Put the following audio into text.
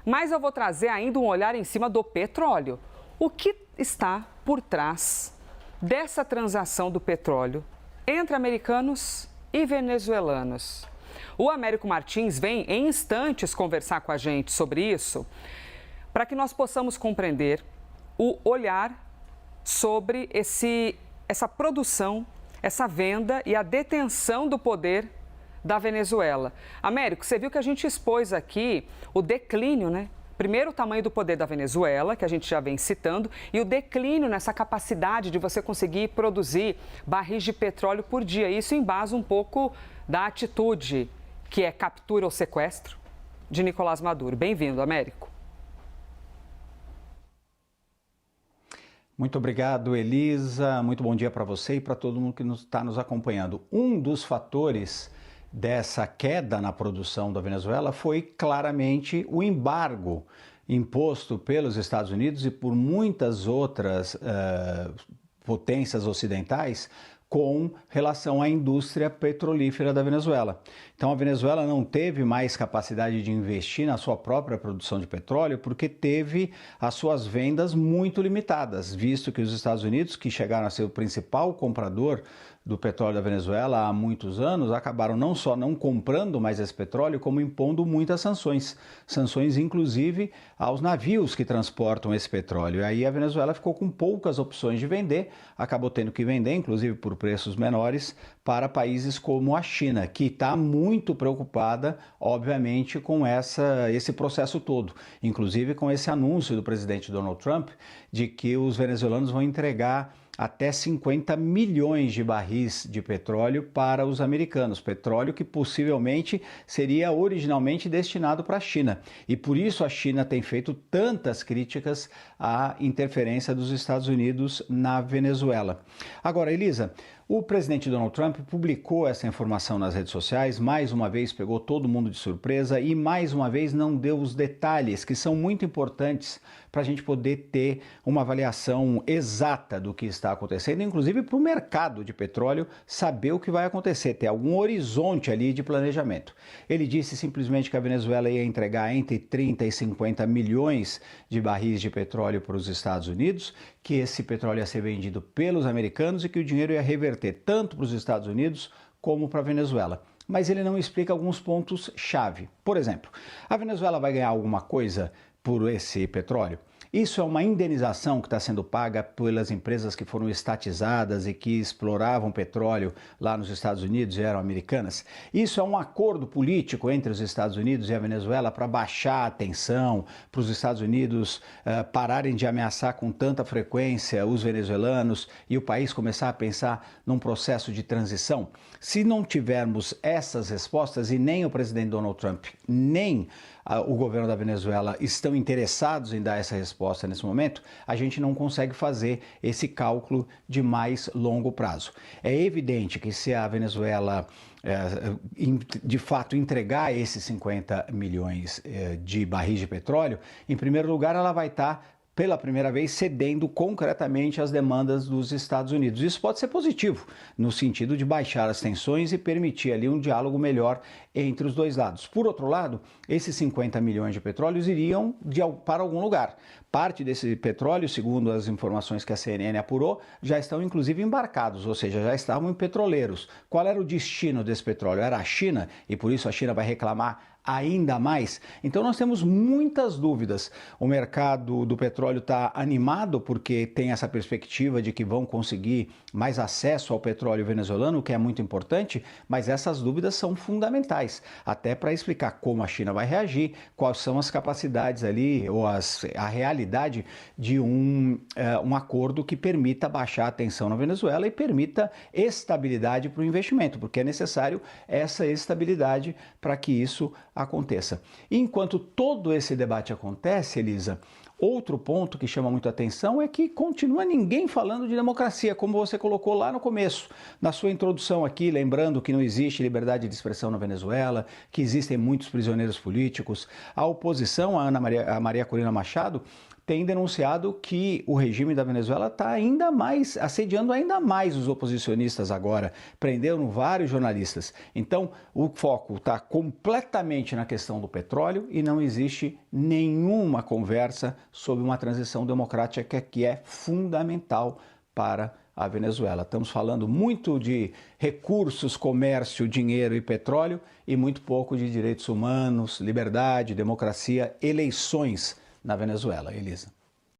Mas eu vou trazer ainda um olhar em cima do petróleo. O que está por trás dessa transação do petróleo entre americanos e venezuelanos? O Américo Martins vem em instantes conversar com a gente sobre isso, para que nós possamos compreender o olhar sobre essa produção, essa venda e a detenção do poder da Venezuela. Américo, você viu que a gente expôs aqui o declínio, né? Primeiro, o tamanho do poder da Venezuela, que a gente já vem citando, e o declínio nessa capacidade de você conseguir produzir barris de petróleo por dia. Isso embasa um pouco da atitude, que é captura ou sequestro, de Nicolás Maduro. Bem-vindo, Américo. Muito obrigado, Elisa. Muito bom dia para você e para todo mundo que está nos acompanhando. Um dos fatores dessa queda na produção da Venezuela foi claramente o embargo imposto pelos Estados Unidos e por muitas outras potências ocidentais com relação à indústria petrolífera da Venezuela. Então a Venezuela não teve mais capacidade de investir na sua própria produção de petróleo porque teve as suas vendas muito limitadas, visto que os Estados Unidos, que chegaram a ser o principal comprador do petróleo da Venezuela há muitos anos, acabaram não só não comprando mais esse petróleo, como impondo muitas sanções. Sanções, inclusive, aos navios que transportam esse petróleo. E aí a Venezuela ficou com poucas opções de vender, acabou tendo que vender, inclusive por preços menores, para países como a China, que está muito preocupada, obviamente, com esse processo todo. Inclusive com esse anúncio do presidente Donald Trump de que os venezuelanos vão entregar até 50 milhões de barris de petróleo para os americanos, petróleo que possivelmente seria originalmente destinado para a China. E por isso a China tem feito tantas críticas à interferência dos Estados Unidos na Venezuela. Agora, Elisa, o presidente Donald Trump publicou essa informação nas redes sociais, mais uma vez pegou todo mundo de surpresa e mais uma vez não deu os detalhes que são muito importantes para a gente poder ter uma avaliação exata do que está acontecendo, inclusive para o mercado de petróleo saber o que vai acontecer, ter algum horizonte ali de planejamento. Ele disse simplesmente que a Venezuela ia entregar entre 30 e 50 milhões de barris de petróleo para os Estados Unidos, que esse petróleo ia ser vendido pelos americanos e que o dinheiro ia reverter tanto para os Estados Unidos como para a Venezuela. Mas ele não explica alguns pontos-chave. Por exemplo, a Venezuela vai ganhar alguma coisa por esse petróleo? Isso é uma indenização que está sendo paga pelas empresas que foram estatizadas e que exploravam petróleo lá nos Estados Unidos e eram americanas. Isso é um acordo político entre os Estados Unidos e a Venezuela para baixar a tensão, para os Estados Unidos pararem de ameaçar com tanta frequência os venezuelanos e o país começar a pensar num processo de transição. Se não tivermos essas respostas e nem o presidente Donald Trump, nem o governo da Venezuela estão interessados em dar essa resposta nesse momento, a gente não consegue fazer esse cálculo de mais longo prazo. É evidente que se a Venezuela de fato entregar esses 50 milhões de barris de petróleo, em primeiro lugar ela vai estar pela primeira vez cedendo concretamente às demandas dos Estados Unidos. Isso pode ser positivo, no sentido de baixar as tensões e permitir ali um diálogo melhor entre os dois lados. Por outro lado, esses 50 milhões de petróleos iriam para algum lugar. Parte desse petróleo, segundo as informações que a CNN apurou, já estão inclusive embarcados, ou seja, já estavam em petroleiros. Qual era o destino desse petróleo? Era a China, e por isso a China vai reclamar ainda mais? Então nós temos muitas dúvidas. O mercado do petróleo está animado porque tem essa perspectiva de que vão conseguir mais acesso ao petróleo venezuelano, o que é muito importante, mas essas dúvidas são fundamentais, até para explicar como a China vai reagir, quais são as capacidades ali, ou a realidade de um acordo que permita baixar a tensão na Venezuela e permita estabilidade para o investimento, porque é necessário essa estabilidade para que isso aconteça. E enquanto todo esse debate acontece, Elisa, Outro ponto que chama muito a atenção é que continua ninguém falando de democracia, como você colocou lá no começo, na sua introdução aqui, lembrando que não existe liberdade de expressão na Venezuela, que existem muitos prisioneiros políticos. A oposição, a Maria Corina Machado, tem denunciado que o regime da Venezuela está ainda mais, assediando ainda mais os oposicionistas agora, prenderam vários jornalistas. Então, o foco está completamente na questão do petróleo e não existe nenhuma conversa sobre uma transição democrática que é fundamental para a Venezuela. Estamos falando muito de recursos, comércio, dinheiro e petróleo e muito pouco de direitos humanos, liberdade, democracia, eleições na Venezuela, Elisa.